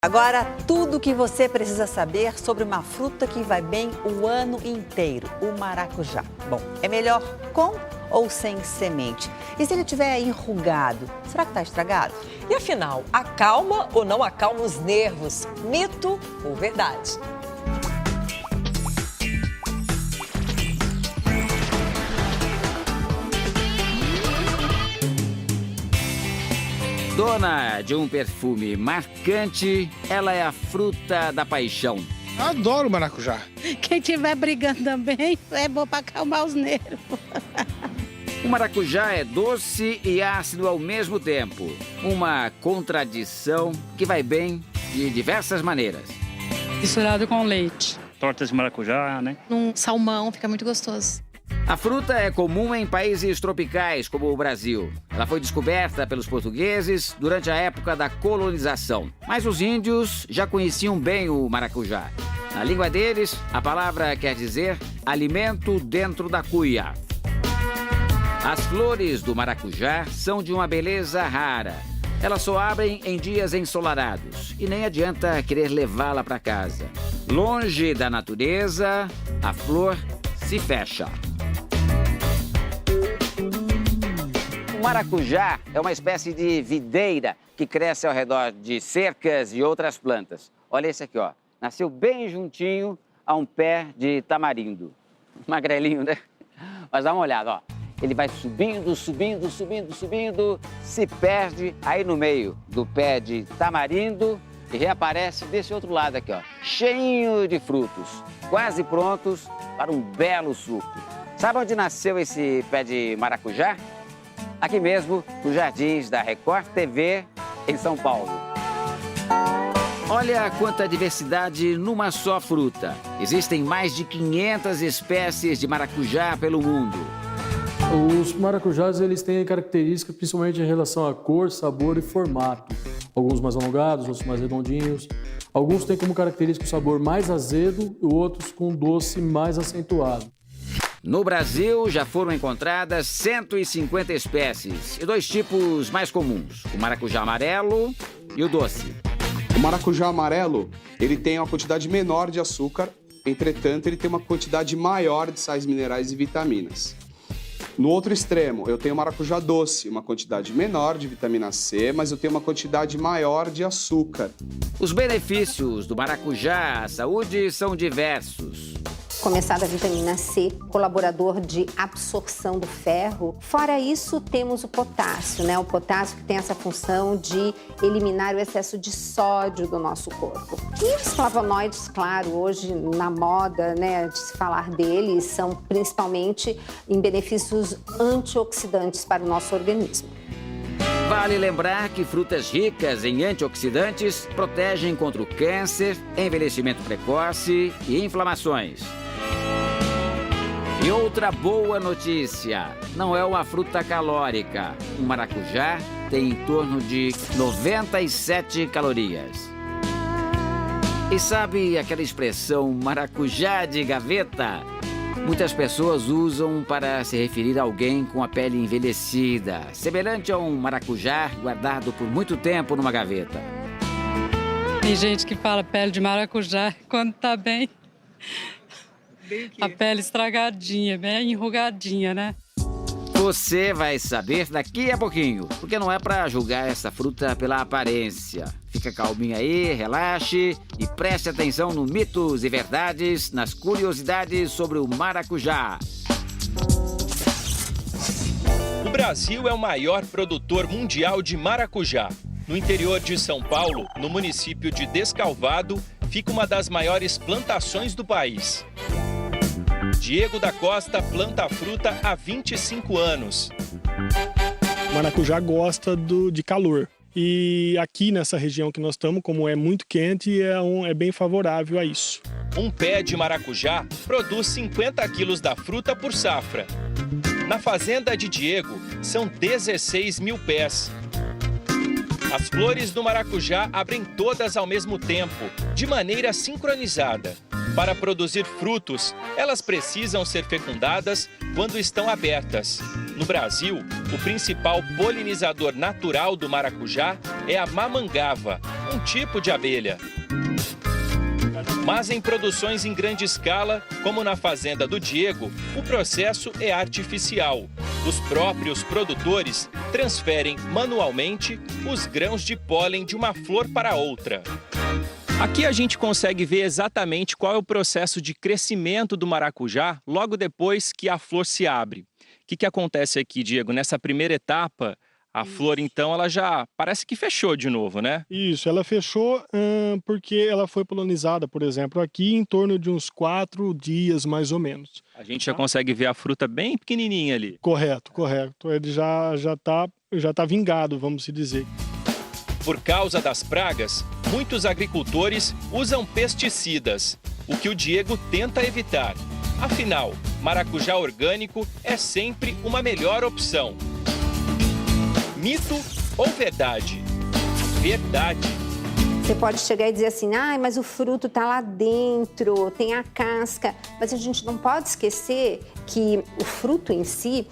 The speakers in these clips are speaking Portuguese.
Agora, tudo o que você precisa saber sobre uma fruta que vai bem o ano inteiro, o maracujá. Bom, é melhor com ou sem semente? E se ele estiver enrugado, será que está estragado? E afinal, acalma ou não acalma os nervos? Mito ou verdade? Dona de um perfume marcante, ela é a fruta da paixão. Adoro maracujá. Quem estiver brigando também é bom para acalmar os nervos. O maracujá é doce e ácido ao mesmo tempo. Uma contradição que vai bem de diversas maneiras. Misturado com leite. Tortas de maracujá, né? Num salmão, fica muito gostoso. A fruta é comum em países tropicais, como o Brasil. Ela foi descoberta pelos portugueses durante a época da colonização. Mas os índios já conheciam bem o maracujá. Na língua deles, a palavra quer dizer alimento dentro da cuia. As flores do maracujá são de uma beleza rara. Elas só abrem em dias ensolarados e nem adianta querer levá-la para casa. Longe da natureza, a flor se fecha. O maracujá é uma espécie de videira que cresce ao redor de cercas e outras plantas. Olha esse aqui, ó. Nasceu bem juntinho a um pé de tamarindo. Magrelinho, né? Mas dá uma olhada, ó. Ele vai subindo, subindo, subindo, subindo, se perde aí no meio do pé de tamarindo e reaparece desse outro lado aqui, ó. Cheinho de frutos, quase prontos para um belo suco. Sabe onde nasceu esse pé de maracujá? Aqui mesmo, nos jardins da Record TV, em São Paulo. Olha quanta diversidade numa só fruta. Existem mais de 500 espécies de maracujá pelo mundo. Os maracujás, eles têm características principalmente em relação à cor, sabor e formato. Alguns mais alongados, outros mais redondinhos. Alguns têm como característica o sabor mais azedo e outros com doce mais acentuado. No Brasil, já foram encontradas 150 espécies e dois tipos mais comuns, o maracujá amarelo e o doce. O maracujá amarelo, ele tem uma quantidade menor de açúcar, entretanto, ele tem uma quantidade maior de sais minerais e vitaminas. No outro extremo, eu tenho maracujá doce, uma quantidade menor de vitamina C, mas eu tenho uma quantidade maior de açúcar. Os benefícios do maracujá à saúde são diversos. Começar da vitamina C, colaborador de absorção do ferro. Fora isso, temos o potássio, né? O potássio que tem essa função de eliminar o excesso de sódio do nosso corpo. E os flavonoides, claro, hoje na moda, né, de se falar deles, são principalmente em benefícios antioxidantes para o nosso organismo. Vale lembrar que frutas ricas em antioxidantes protegem contra o câncer, envelhecimento precoce e inflamações. E outra boa notícia, não é uma fruta calórica. O maracujá tem em torno de 97 calorias. E sabe aquela expressão maracujá de gaveta? Muitas pessoas usam para se referir a alguém com a pele envelhecida, semelhante a um maracujá guardado por muito tempo numa gaveta. Tem gente que fala pele de maracujá quando tá bem. A pele estragadinha, bem enrugadinha, né? Você vai saber daqui a pouquinho, porque não é para julgar essa fruta pela aparência. Fica calminho aí, relaxe e preste atenção no mitos e verdades, nas curiosidades sobre o maracujá. O Brasil é o maior produtor mundial de maracujá. No interior de São Paulo, no município de Descalvado, fica uma das maiores plantações do país. Diego da Costa planta a fruta há 25 anos. O maracujá gosta de calor. E aqui nessa região que nós estamos, como é muito quente, é bem favorável a isso. Um pé de maracujá produz 50 quilos da fruta por safra. Na fazenda de Diego, são 16 mil pés. As flores do maracujá abrem todas ao mesmo tempo, de maneira sincronizada. Para produzir frutos, elas precisam ser fecundadas quando estão abertas. No Brasil, o principal polinizador natural do maracujá é a mamangava, um tipo de abelha. Mas em produções em grande escala, como na fazenda do Diego, o processo é artificial. Os próprios produtores transferem manualmente os grãos de pólen de uma flor para outra. Aqui a gente consegue ver exatamente qual é o processo de crescimento do maracujá logo depois que a flor se abre. O que acontece aqui, Diego? Nessa primeira etapa, a flor, então, ela já parece que fechou de novo, né? Isso, ela fechou porque ela foi polinizada, por exemplo, aqui em torno de uns 4 dias, mais ou menos. A gente já consegue ver a fruta bem pequenininha ali. Correto. Ele já tá vingado, vamos se dizer. Por causa das pragas, muitos agricultores usam pesticidas, o que o Diego tenta evitar. Afinal, maracujá orgânico é sempre uma melhor opção. Mito ou verdade? Verdade. Você pode chegar e dizer assim, mas o fruto está lá dentro, tem a casca. Mas a gente não pode esquecer que o fruto em si,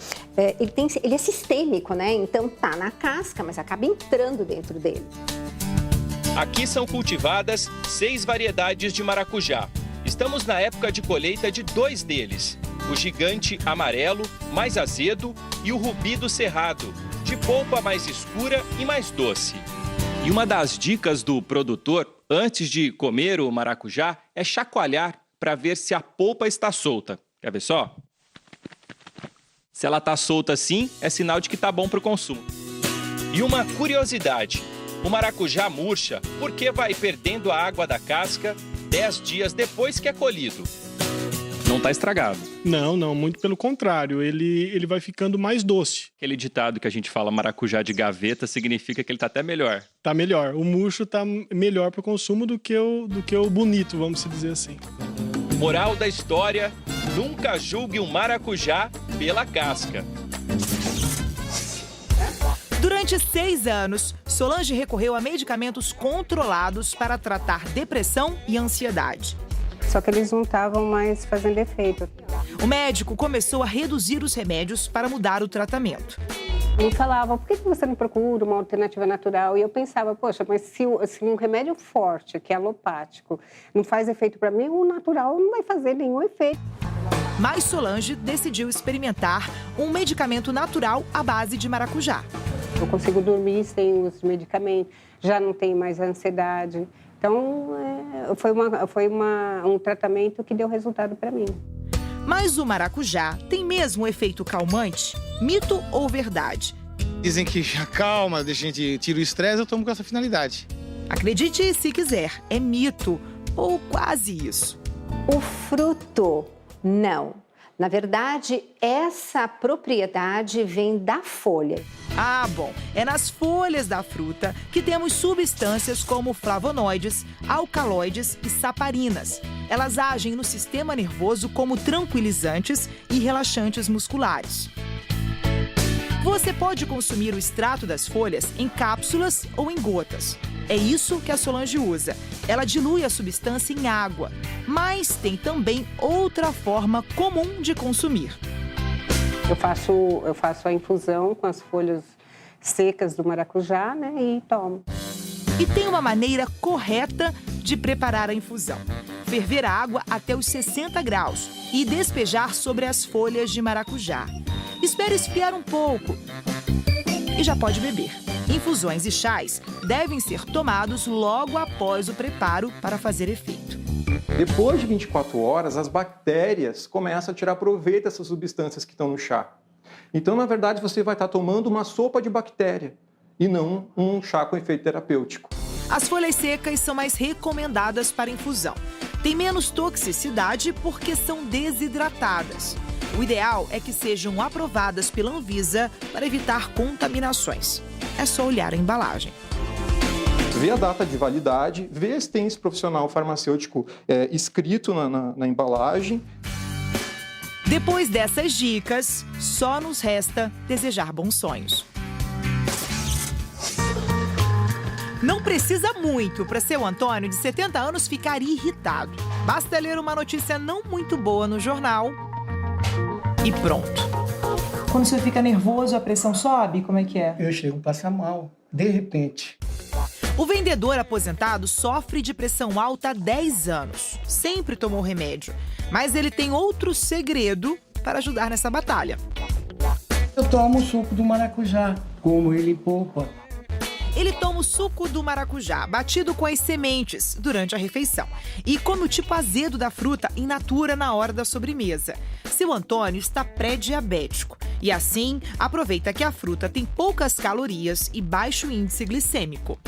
ele é sistêmico, né? Então tá na casca, mas acaba entrando dentro dele. Aqui são cultivadas 6 variedades de maracujá. Estamos na época de colheita de 2 deles. O gigante amarelo, mais azedo, e o rubi do cerrado, de polpa mais escura e mais doce. E uma das dicas do produtor, antes de comer o maracujá, é chacoalhar para ver se a polpa está solta. Quer ver só? Se ela está solta assim, é sinal de que está bom para o consumo. E uma curiosidade, o maracujá murcha porque vai perdendo a água da casca 10 dias depois que é colhido. Não está estragado. Não, muito pelo contrário, ele vai ficando mais doce. Aquele ditado que a gente fala maracujá de gaveta significa que ele está até melhor. Tá melhor, o murcho tá melhor para o consumo do que o bonito, vamos dizer assim. Moral da história, nunca julgue um maracujá pela casca. Durante 6 anos, Solange recorreu a medicamentos controlados para tratar depressão e ansiedade. Só que eles não estavam mais fazendo efeito. O médico começou a reduzir os remédios para mudar o tratamento. Me falavam, por que você não procura uma alternativa natural? E eu pensava, poxa, mas se um remédio forte, que é alopático, não faz efeito para mim, o natural não vai fazer nenhum efeito. Mas Solange decidiu experimentar um medicamento natural à base de maracujá. Eu consigo dormir sem os medicamentos, já não tenho mais ansiedade. Então, foi um tratamento que deu resultado para mim. Mas o maracujá tem mesmo um efeito calmante? Mito ou verdade? Dizem que acalma, a gente tira o estresse, eu tomo com essa finalidade. Acredite se quiser, é mito ou quase isso. O fruto, não. Na verdade, essa propriedade vem da folha. Ah, bom, é nas folhas da fruta que temos substâncias como flavonoides, alcaloides e saparinas. Elas agem no sistema nervoso como tranquilizantes e relaxantes musculares. Você pode consumir o extrato das folhas em cápsulas ou em gotas. É isso que a Solange usa. Ela dilui a substância em água, mas tem também outra forma comum de consumir. Eu faço a infusão com as folhas secas do maracujá, né, e tomo. E tem uma maneira correta de preparar a infusão. Ferver a água até os 60 graus e despejar sobre as folhas de maracujá. Espere esfriar um pouco e já pode beber. Infusões e chás devem ser tomados logo após o preparo para fazer efeito. Depois de 24 horas, as bactérias começam a tirar proveito dessas substâncias que estão no chá. Então, na verdade, você vai estar tomando uma sopa de bactéria e não um chá com efeito terapêutico. As folhas secas são mais recomendadas para infusão. Tem menos toxicidade porque são desidratadas. O ideal é que sejam aprovadas pela Anvisa para evitar contaminações. É só olhar a embalagem. Vê a data de validade, vê se tem esse profissional farmacêutico escrito na embalagem. Depois dessas dicas, só nos resta desejar bons sonhos. Não precisa muito para seu Antônio, de 70 anos, ficar irritado. Basta ler uma notícia não muito boa no jornal e pronto. Quando você fica nervoso, a pressão sobe? Como é que é? Eu chego a passar mal, de repente. O vendedor aposentado sofre de pressão alta há 10 anos. Sempre tomou remédio. Mas ele tem outro segredo para ajudar nessa batalha. Eu tomo o suco do maracujá, como ele poupa. Ele toma o suco do maracujá, batido com as sementes, durante a refeição. E come o tipo azedo da fruta in natura na hora da sobremesa. Seu Antônio está pré-diabético e, assim, aproveita que a fruta tem poucas calorias e baixo índice glicêmico.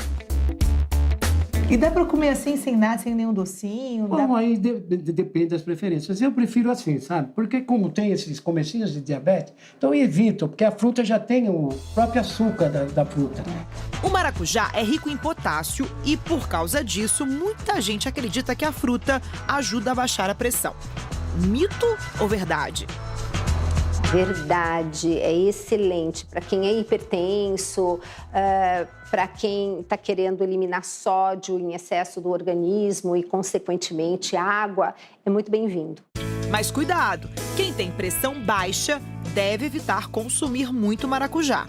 E dá para comer assim, sem nada, sem nenhum docinho? Bom, aí depende das preferências. Eu prefiro assim, sabe? Porque como tem esses comecinhos de diabetes, então eu evito, porque a fruta já tem o próprio açúcar da fruta. O maracujá é rico em potássio e, por causa disso, muita gente acredita que a fruta ajuda a baixar a pressão. Mito ou verdade? Verdade, é excelente para quem é hipertenso, para quem está querendo eliminar sódio em excesso do organismo e, consequentemente, água, é muito bem-vindo. Mas cuidado, quem tem pressão baixa deve evitar consumir muito maracujá.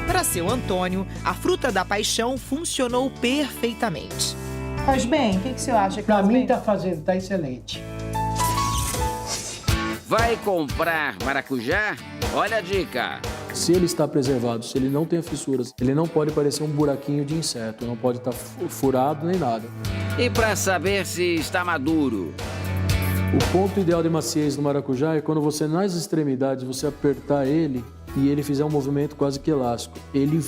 Para seu Antônio, a fruta da paixão funcionou perfeitamente. Faz bem? O que o senhor acha? Para mim está fazendo, está excelente. Vai comprar maracujá? Olha a dica. Se ele está preservado, se ele não tem fissuras, ele não pode parecer um buraquinho de inseto, não pode estar furado nem nada. E para saber se está maduro? O ponto ideal de maciez do maracujá é quando você, nas extremidades, você apertar ele e ele fizer um movimento quase que elástico. Ele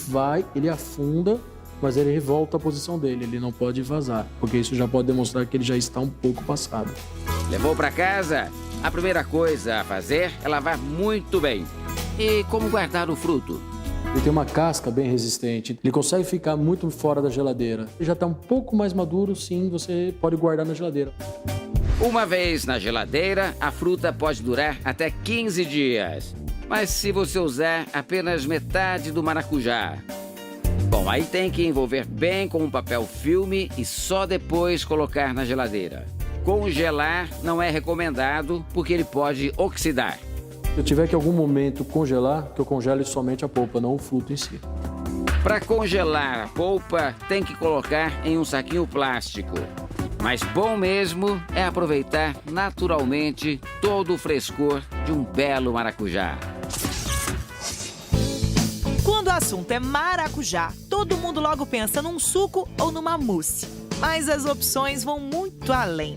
afunda, mas ele volta à posição dele, ele não pode vazar, porque isso já pode demonstrar que ele já está um pouco passado. Levou para casa? A primeira coisa a fazer é lavar muito bem. E como guardar o fruto? Ele tem uma casca bem resistente, ele consegue ficar muito fora da geladeira. Ele já está um pouco mais maduro, sim, você pode guardar na geladeira. Uma vez na geladeira, a fruta pode durar até 15 dias. Mas se você usar apenas metade do maracujá, bom, aí tem que envolver bem com um papel filme e só depois colocar na geladeira. Congelar não é recomendado porque ele pode oxidar. Se eu tiver que em algum momento congelar, que eu congele somente a polpa, não o fruto em si. Para congelar a polpa, tem que colocar em um saquinho plástico. Mas bom mesmo é aproveitar naturalmente todo o frescor de um belo maracujá. Quando o assunto é maracujá, todo mundo logo pensa num suco ou numa mousse. Mas as opções vão muito além.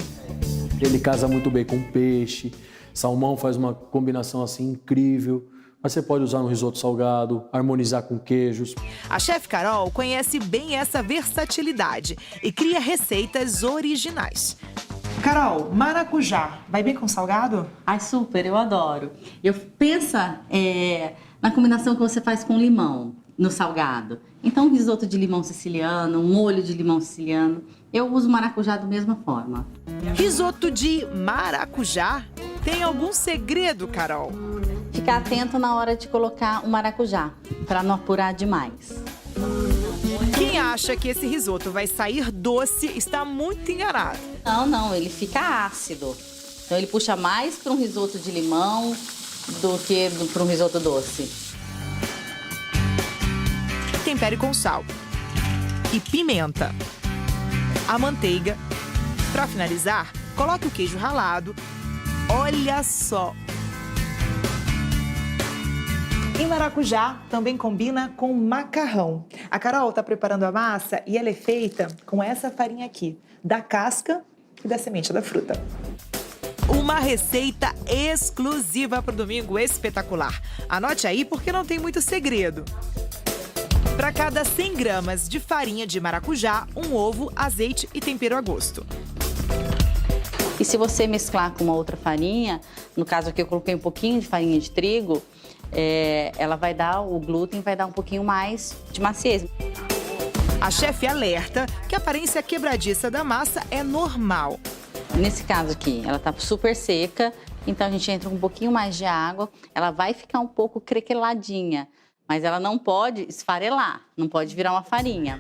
Ele casa muito bem com peixe, salmão faz uma combinação assim incrível. Mas você pode usar no risoto salgado, harmonizar com queijos. A chefe Carol conhece bem essa versatilidade e cria receitas originais. Carol, maracujá, vai bem com salgado? Ai, super, eu adoro. Pensa na combinação que você faz com limão no salgado. Então, um risoto de limão siciliano, um molho de limão siciliano. Eu uso maracujá da mesma forma. Risoto de maracujá? Tem algum segredo, Carol? Ficar atento na hora de colocar o maracujá, para não apurar demais. Quem acha que esse risoto vai sair doce está muito enganado. Não, ele fica ácido. Então ele puxa mais para um risoto de limão do que para um risoto doce. Tempere com sal e pimenta. A manteiga. Para finalizar, coloque o queijo ralado. Olha só! E maracujá também combina com macarrão. A Carol está preparando a massa e ela é feita com essa farinha aqui, da casca e da semente da fruta. Uma receita exclusiva para o domingo espetacular. Anote aí porque não tem muito segredo. Para cada 100 gramas de farinha de maracujá, um ovo, azeite e tempero a gosto. E se você mesclar com uma outra farinha, no caso aqui eu coloquei um pouquinho de farinha de trigo, ela vai dar, o glúten vai dar um pouquinho mais de maciez. A chefe alerta que a aparência quebradiça da massa é normal. Nesse caso aqui, ela tá super seca, então a gente entra com um pouquinho mais de água, ela vai ficar um pouco crequeladinha, mas ela não pode esfarelar, não pode virar uma farinha.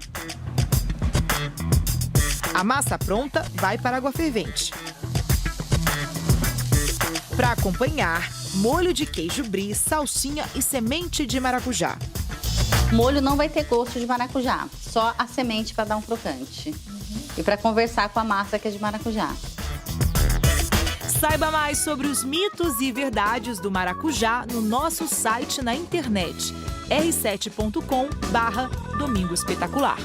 A massa pronta vai para a água fervente. Para acompanhar, molho de queijo brie, salsinha e semente de maracujá. O molho não vai ter gosto de maracujá, só a semente para dar um crocante. E para conversar com a massa que é de maracujá. Saiba mais sobre os mitos e verdades do maracujá no nosso site na internet r7.com/Domingo Espetacular.